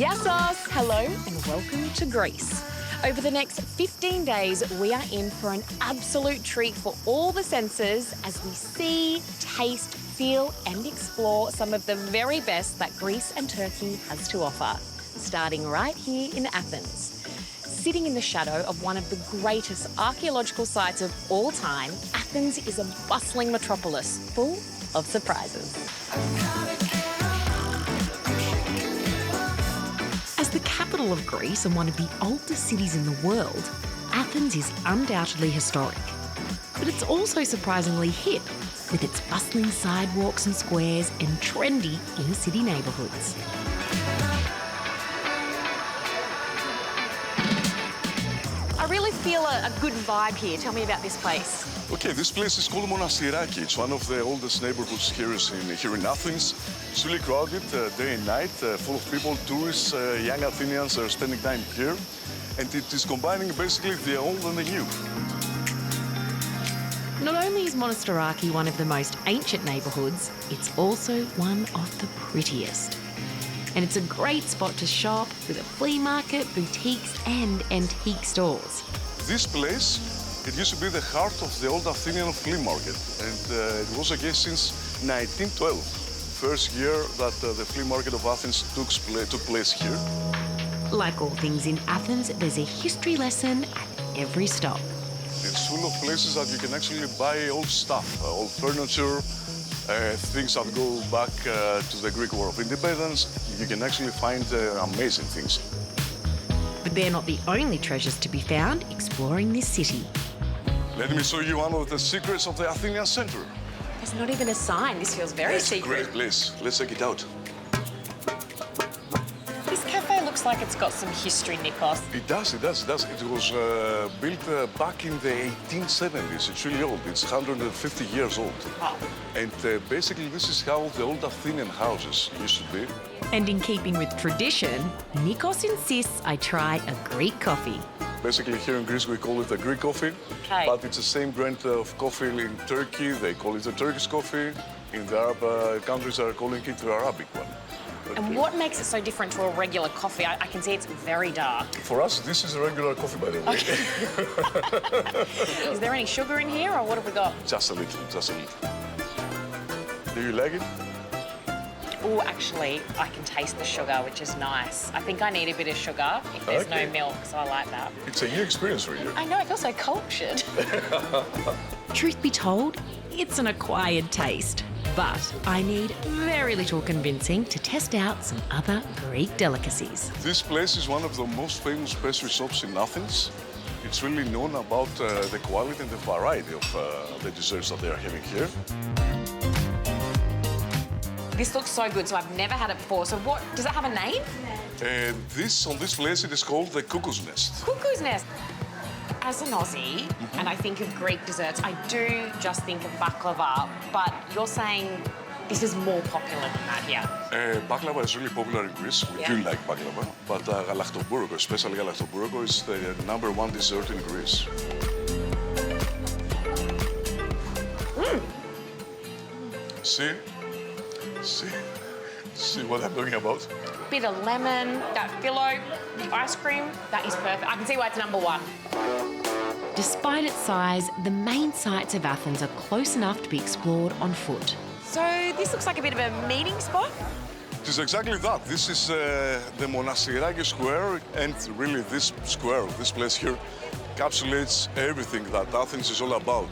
Yassos! Hello and welcome to Greece. Over the next 15 days, we are in for an absolute treat for all the senses as we see, taste, feel and explore some of the very best that Greece and Turkey has to offer, starting right here in Athens. Sitting in the shadow of one of the greatest archaeological sites of all time, Athens is a bustling metropolis full of surprises. As the capital of Greece and one of the oldest cities in the world, Athens is undoubtedly historic. But it's also surprisingly hip, with its bustling sidewalks and squares and trendy inner-city neighbourhoods. I really feel a good vibe here. Tell me about this place. Okay, this place is called Monastiraki. It's one of the oldest neighborhoods here in Athens. It's really crowded day and night, full of people, tourists, young Athenians are spending time here. And it is combining basically the old and the new. Not only is Monastiraki one of the most ancient neighbourhoods, it's also one of the prettiest. And it's a great spot to shop with a flea market, boutiques and antique stores. This place, it used to be the heart of the old Athenian flea market. And it was again since 1912, first year that the flea market of Athens took place here. Like all things in Athens, there's a history lesson at every stop. It's full of places that you can actually buy old stuff, old furniture, things that go back to the Greek War of Independence. You can actually find amazing things. But they're not the only treasures to be found exploring this city. Let me show you one of the secrets of the Athenian Center. There's not even a sign. This feels very secret. It's a great place. Let's check it out. This cafe looks like it's got some history, Nikos. It does. It was built back in the 1870s. It's really old. It's 150 years old. Oh. And basically, this is how the old Athenian houses used to be. And in keeping with tradition, Nikos insists I try a Greek coffee. Basically, here in Greece, we call it a Greek coffee. Okay. But it's the same brand of coffee in Turkey. They call it a Turkish coffee. In the Arab countries, are calling it the Arabic one. And what makes it so different to a regular coffee? I can see it's very dark. For us, this is a regular coffee, by the way. Okay. Is there any sugar in here, or what have we got? Just a little, just a little. Do you like it? Oh, actually, I can taste the sugar, which is nice. I think I need a bit of sugar if there's no milk, so I like that. It's a new experience for you. I know, I feel so cultured. Truth be told, it's an acquired taste. But I need very little convincing to test out some other Greek delicacies. This place is one of the most famous pastry shops in Athens. It's really known about the quality and the variety of the desserts that they are having here. This looks so good, so I've never had it before. So what, does it have a name? On this place, it is called the Cuckoo's Nest. Cuckoo's Nest. As an Aussie, and I think of Greek desserts, I do just think of baklava, but you're saying this is more popular than that here. Baklava is really popular in Greece. We do like baklava, but galaktoboureko, especially galaktoboureko, is the #1 dessert in Greece. See what I'm talking about? Bit of lemon, that phyllo, the ice cream, that is perfect. I can see why it's #1. Despite its size, the main sites of Athens are close enough to be explored on foot. So this looks like a bit of a meeting spot? It is exactly that. This is the Monastiraki Square, and really this square, this place here, encapsulates everything that Athens is all about.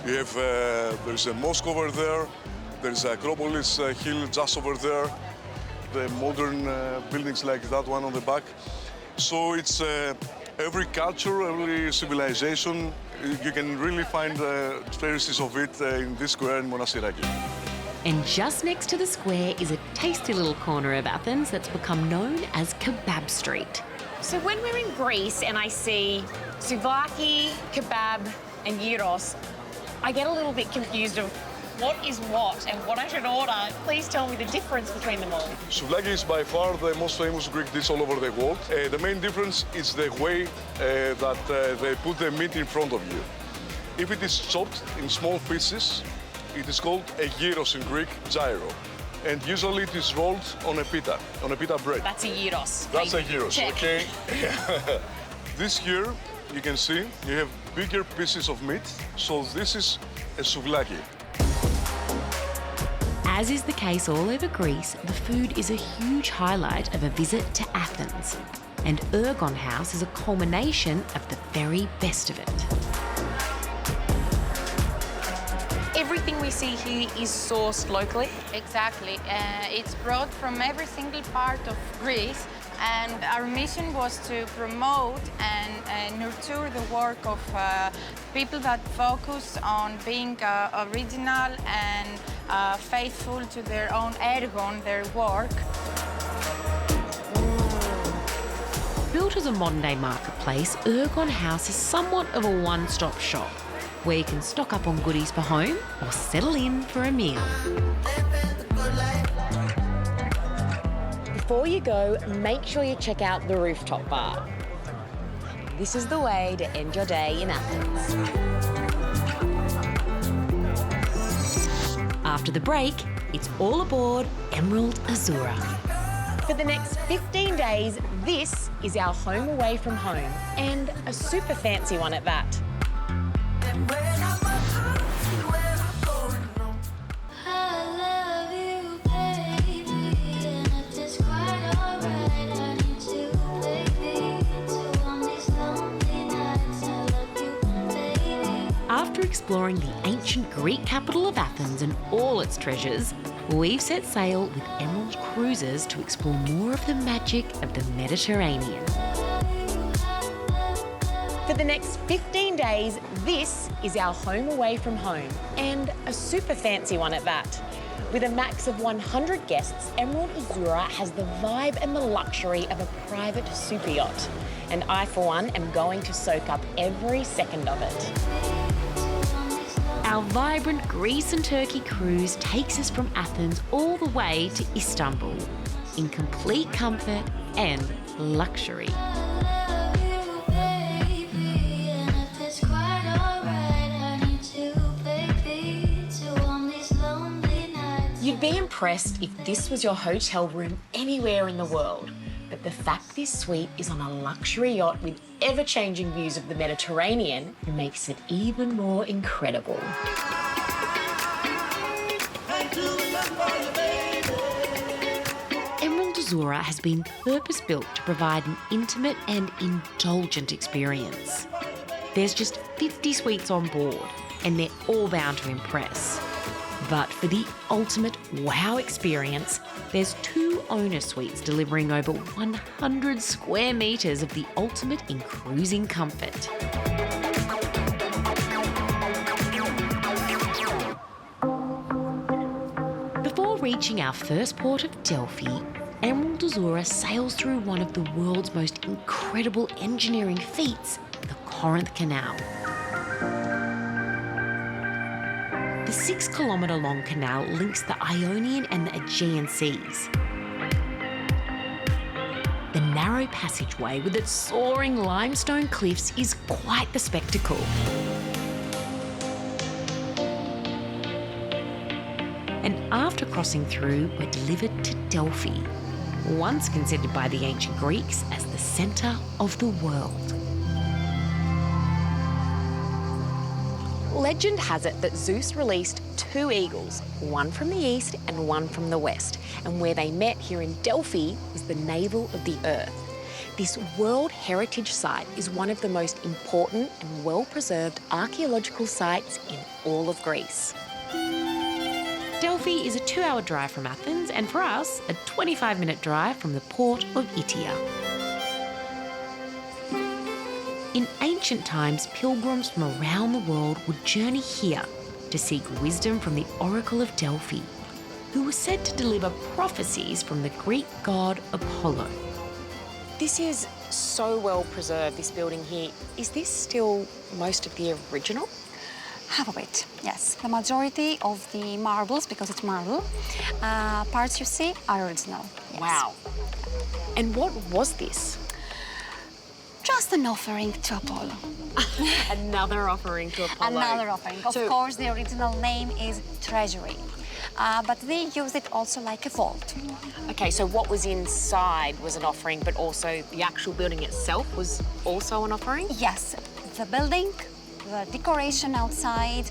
You have, there's a mosque over there, there's Acropolis hill just over there, the modern buildings like that one on the back. So it's every culture, every civilization, you can really find traces of it in this square in Monastiraki. And just next to the square is a tasty little corner of Athens that's become known as Kebab Street. So when we're in Greece and I see souvlaki, kebab and gyros, I get a little bit confused of what is what and what I should order. Please tell me the difference between them all. Souvlaki is by far the most famous Greek dish all over the world. The main difference is the way that they put the meat in front of you. If it is chopped in small pieces, it is called a gyros in Greek, gyro. And usually it is rolled on a pita bread. That's a gyros. That's a gyros, Check. okay? This here, you can see, you have bigger pieces of meat. So this is a souvlaki. As is the case all over Greece, the food is a huge highlight of a visit to Athens. And Ergon House is a culmination of the very best of it. Everything we see here is sourced locally. Exactly. It's brought from every single part of Greece, and our mission was to promote and nurture the work of people that focus on being original and faithful to their own ergon, their work. Built as a modern-day marketplace, Ergon House is somewhat of a one-stop shop, where you can stock up on goodies for home or settle in for a meal. Before you go, make sure you check out the rooftop bar. This is the way to end your day in Athens. After the break, it's all aboard Emerald Azzurra. For the next 15 days, this is our home away from home, and a super fancy one at that. After exploring the ancient Greek capital of Athens and all its treasures, we've set sail with Emerald Cruises to explore more of the magic of the Mediterranean. For the next 15 days, this is our home away from home, and a super fancy one at that. With a max of 100 guests, Emerald Azzurra has the vibe and the luxury of a private super yacht. And I, for one, am going to soak up every second of it. Our vibrant Greece and Turkey cruise takes us from Athens all the way to Istanbul in complete comfort and luxury. You'd be impressed if this was your hotel room anywhere in the world. But the fact this suite is on a luxury yacht with ever-changing views of the Mediterranean makes it even more incredible. Emerald Azzurra has been purpose-built to provide an intimate and indulgent experience. There's just 50 suites on board, and they're all bound to impress. But for the ultimate wow experience, there's 2 owner suites delivering over 100 square metres of the ultimate in cruising comfort. Before reaching our first port of Delphi, Emerald Azzurra sails through one of the world's most incredible engineering feats, the Corinth Canal. The 6-kilometre-long canal links the Ionian and the Aegean Seas. The narrow passageway with its soaring limestone cliffs is quite the spectacle. And after crossing through, we're delivered to Delphi, once considered by the ancient Greeks as the centre of the world. Legend has it that Zeus released 2 eagles, one from the east and one from the west, and where they met here in Delphi is the navel of the earth. This World Heritage Site is one of the most important and well-preserved archaeological sites in all of Greece. Delphi is a 2-hour drive from Athens, and for us, a 25-minute drive from the port of Itia. In ancient times, pilgrims from around the world would journey here to seek wisdom from the Oracle of Delphi, who was said to deliver prophecies from the Greek god Apollo. This is so well preserved, this building here. Is this still most of the original? Half of it, yes. The majority of the marbles, because it's marble, parts you see are original. Yes. Wow. And what was this? Just an offering to Apollo. Another offering to Apollo. Another offering. Of course, the original name is Treasury. but they use it also like a vault. Okay, so what was inside was an offering, but also the actual building itself was also an offering? Yes, the building, the decoration outside,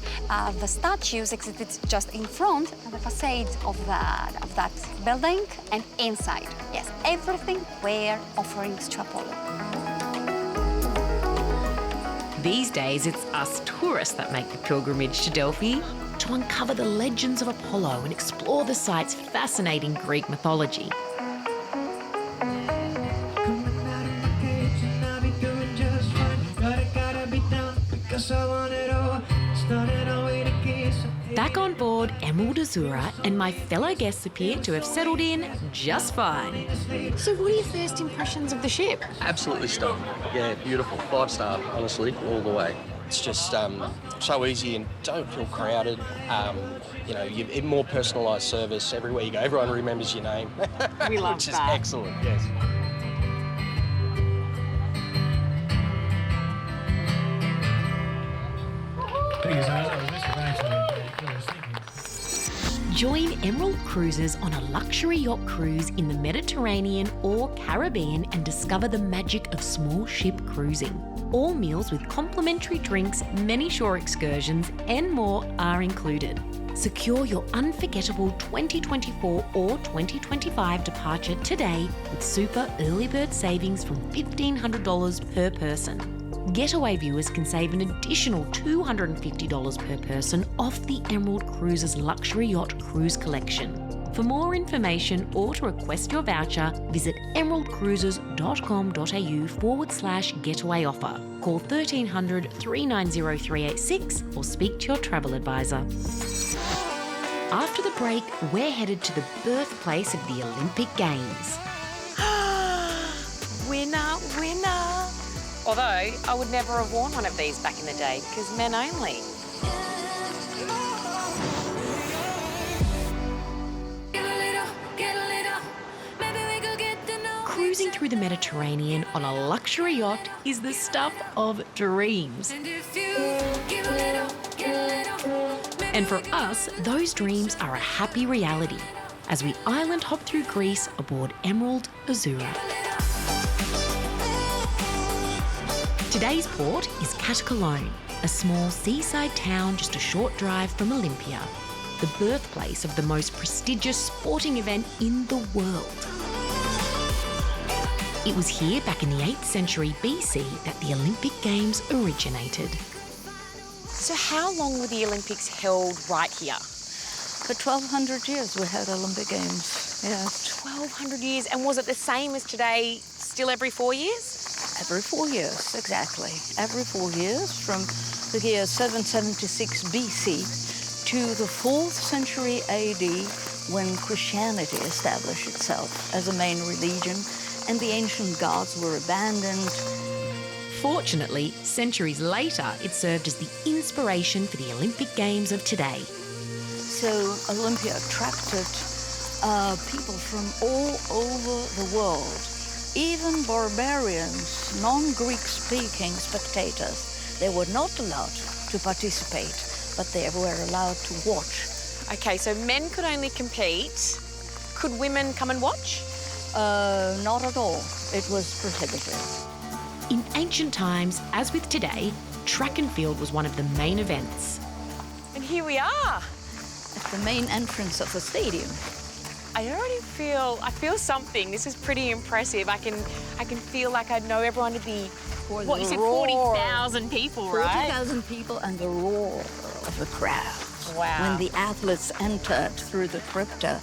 the statues exhibited just in front, the facade of that building, and inside. Yes, everything were offerings to Apollo. These days, it's us tourists that make the pilgrimage to Delphi to uncover the legends of Apollo and explore the site's fascinating Greek mythology. Back on board Emerald Azzurra, and my fellow guests appear to have settled in just fine. So what are your first impressions of the ship? Absolutely stunning. Yeah, beautiful. 5-star, honestly, all the way. It's just so easy and don't feel crowded. You know, you've more personalised service everywhere you go. Everyone remembers your name. We love which is that. excellent, yes. Join Emerald Cruises on a luxury yacht cruise in the Mediterranean or Caribbean and discover the magic of small ship cruising. All meals with complimentary drinks, many shore excursions, and more are included. Secure your unforgettable 2024 or 2025 departure today with super early bird savings from $1,500 per person. Getaway viewers can save an additional $250 per person off the Emerald Cruises Luxury Yacht Cruise Collection. For more information or to request your voucher, visit emeraldcruises.com.au/getaway offer. Call 1300 390 386 or speak to your travel advisor. After the break, we're headed to the birthplace of the Olympic Games. Winner, winner. Although, I would never have worn one of these back in the day, because men only. Cruising through the Mediterranean on a luxury yacht is the stuff of dreams. And for us, those dreams are a happy reality as we island hop through Greece aboard Emerald Azzurra. Today's port is Getaway, a small seaside town just a short drive from Olympia, the birthplace of the most prestigious sporting event in the world. It was here back in the 8th century BC that the Olympic Games originated. So how long were the Olympics held right here? For 1,200 years we had Olympic Games, yes. 1,200 years, and was it the same as today, still every 4 years? Every 4 years, exactly. Every 4 years, from the year 776 BC to the 4th century AD, when Christianity established itself as a main religion and the ancient gods were abandoned. Fortunately, centuries later, it served as the inspiration for the Olympic Games of today. So Olympia attracted people from all over the world. Even barbarians, non-Greek speaking spectators, they were not allowed to participate, but they were allowed to watch. Okay, so men could only compete. Could women come and watch? Not at all. It was prohibited. In ancient times, as with today, track and field was one of the main events. And here we are. At the main entrance of the stadium. I feel something. This is pretty impressive. I can feel like I know everyone to be, what you said, 40,000 people, right? 40,000 people and the roar of the crowd. Wow. When the athletes entered through the crypta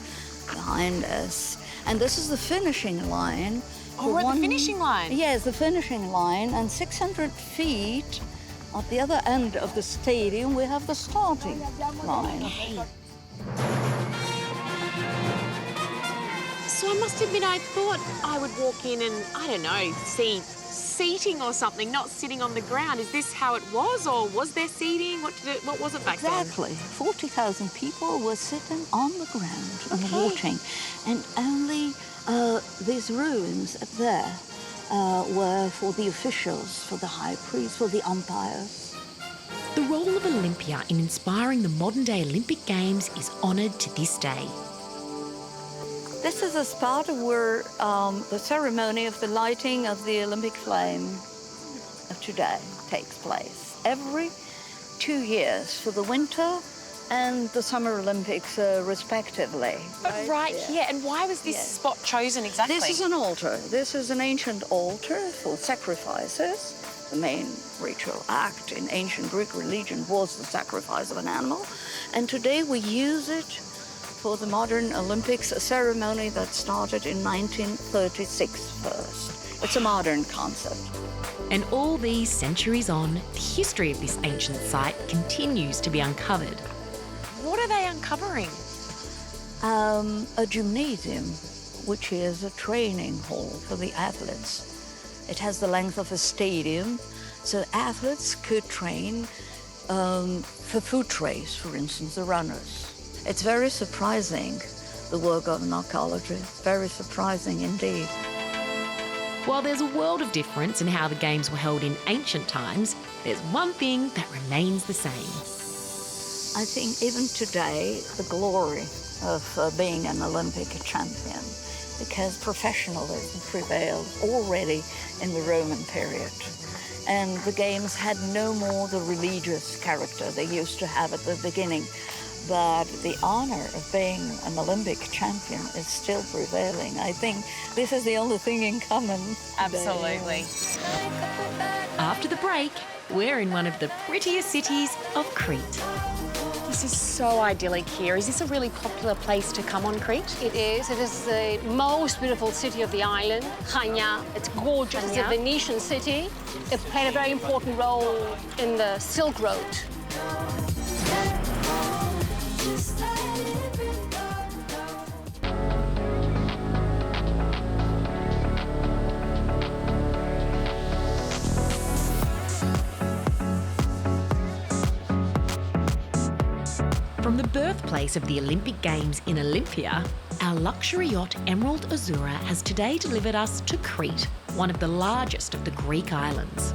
behind us. And this is the finishing line. Oh, we're at the finishing line? Yes, the finishing line. And 600 feet at the other end of the stadium, we have the starting line. Okay. So I must admit, I thought I would walk in and, I don't know, see seating or something, not sitting on the ground. Is this how it was, or was there seating? What was it back then? Exactly. 40,000 people were sitting on the ground and watching. And only these rooms up there were for the officials, for the high priest, for the umpires. The role of Olympia in inspiring the modern-day Olympic Games is honoured to this day. This is a spot where the ceremony of the lighting of the Olympic flame of today takes place. Every 2 years for the winter and the Summer Olympics, respectively. Right here. And why was this spot chosen exactly? This is an altar. This is an ancient altar for sacrifices. The main ritual act in ancient Greek religion was the sacrifice of an animal. And today we use it for the modern Olympics, a ceremony that started in 1936 first. It's a modern concept. And all these centuries on, the history of this ancient site continues to be uncovered. What are they uncovering? A gymnasium, which is a training hall for the athletes. It has the length of a stadium, so athletes could train for foot race, for instance, the runners. It's very surprising, the work of an archaeologist, very surprising indeed. While there's a world of difference in how the Games were held in ancient times, there's one thing that remains the same. I think even today, the glory of being an Olympic champion, because professionalism prevailed already in the Roman period. And the Games had no more the religious character they used to have at the beginning. But the honor of being an Olympic champion is still prevailing. I think this is the only thing in common today. Absolutely. After the break, we're in one of the prettiest cities of Crete. This is so idyllic here. Is this a really popular place to come on Crete? It is. It is the most beautiful city of the island, Chania. It's gorgeous. It's a Venetian city. It played a very important role in the Silk Road. From the birthplace of the Olympic Games in Olympia, our luxury yacht Emerald Azzurra has today delivered us to Crete, one of the largest of the Greek islands.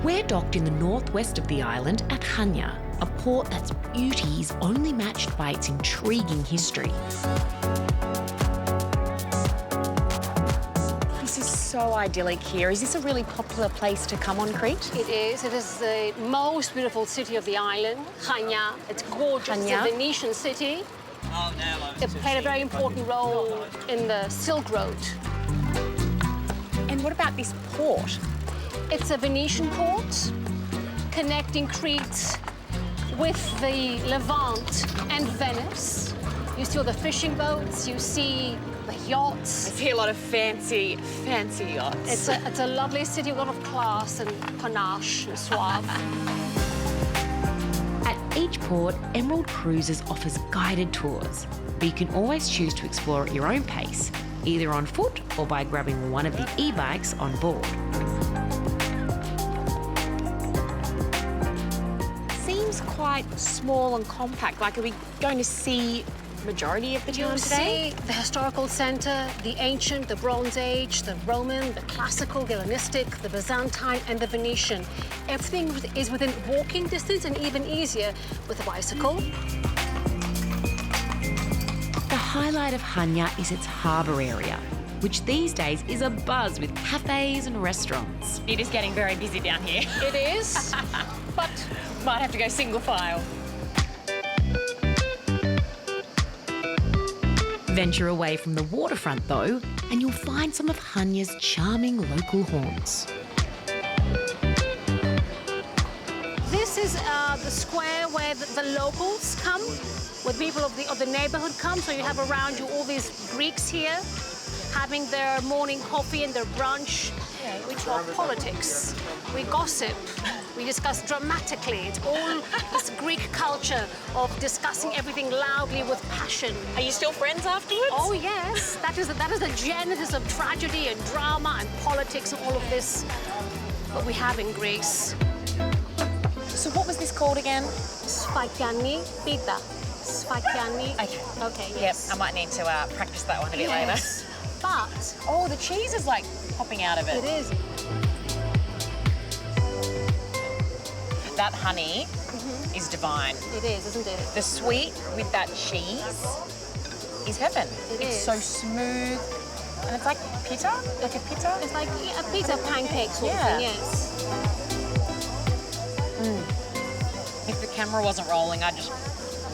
We're docked in the northwest of the island at Chania, a port that's beauty is only matched by its intriguing history. This is so idyllic here. Is this a really popular place to come on Crete? It is. It is the most beautiful city of the island, Chania. It's gorgeous. It's a Venetian city. It played a very important role in the Silk Road. And what about this port? It's a Venetian port connecting Crete with the Levant and Venice. You see all the fishing boats, you see the yachts. I see a lot of fancy yachts. It's a lovely city, a lot of class and panache and suave. At each port, Emerald Cruises offers guided tours, but you can always choose to explore at your own pace, either on foot or by grabbing one of the e-bikes on board. Seems quite small and compact. Like, are we going to see majority of the town today? See the historical centre, the ancient, the Bronze Age, the Roman, the classical, the Hellenistic, the Byzantine and the Venetian. Everything is within walking distance and even easier with a bicycle. The highlight of Chania is its harbour area, which these days is abuzz with cafes and restaurants. It is getting very busy down here. It is, but might have to go single file. Venture away from the waterfront, though, and you'll find some of Chania's charming local haunts. this is the square where the locals come, where people of the neighborhood come. So you have around you all these Greeks here having their morning coffee and their brunch. We talk politics, we gossip, we discuss dramatically. It's all this Greek culture of discussing everything loudly with passion. Are you still friends afterwards? Oh, yes. That is the genesis of tragedy and drama and politics and all of this that we have in Greece. So what was this called again? Sfakiani pita. Sfakiani. Okay, yes. Yep, I might need to practice that one a bit later. But oh, the cheese is like popping out of it. it is. That honey is divine. It is, isn't it? The sweet with that cheese is heaven. It's is. so smooth. And it's like pita? Like a pita? It's like a pizza pancake sort of thing, yes. If the camera wasn't rolling, I'd just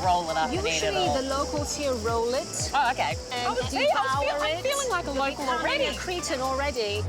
roll it up and eat it Usually all. the locals here roll it. Oh, okay. And See, I'm feeling like a local already. A Cretan already.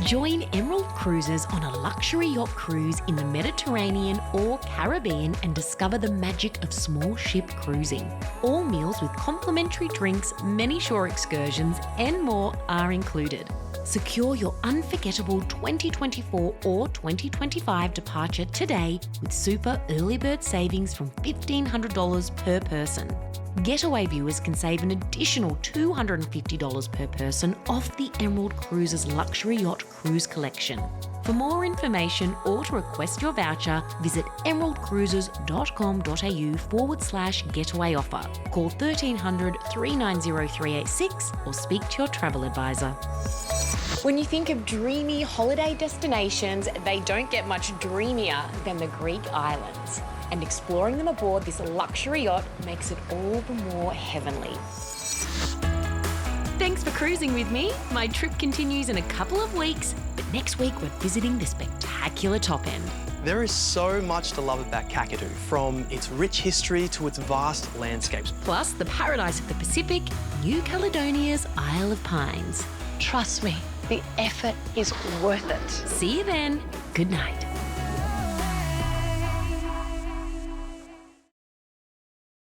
Join Emerald Cruises on a luxury yacht cruise in the Mediterranean or Caribbean and discover the magic of small ship cruising. All meals with complimentary drinks, many shore excursions, and more are included. Secure your unforgettable 2024 or 2025 departure today with super early bird savings from $1,500 per person. Getaway viewers can save an additional $250 per person off the Emerald Cruises Luxury Yacht Cruise Collection. For more information or to request your voucher, visit emeraldcruises.com.au/getaway offer. Call 1300 390 386 or speak to your travel advisor. When you think of dreamy holiday destinations, they don't get much dreamier than the Greek islands. And exploring them aboard this luxury yacht makes it all the more heavenly. Thanks for cruising with me. My trip continues in a couple of weeks, but next week we're visiting the spectacular top end. There is so much to love about Kakadu, from its rich history to its vast landscapes. Plus the paradise of the Pacific, New Caledonia's Isle of Pines. Trust me, the effort is worth it. See you then. Good night.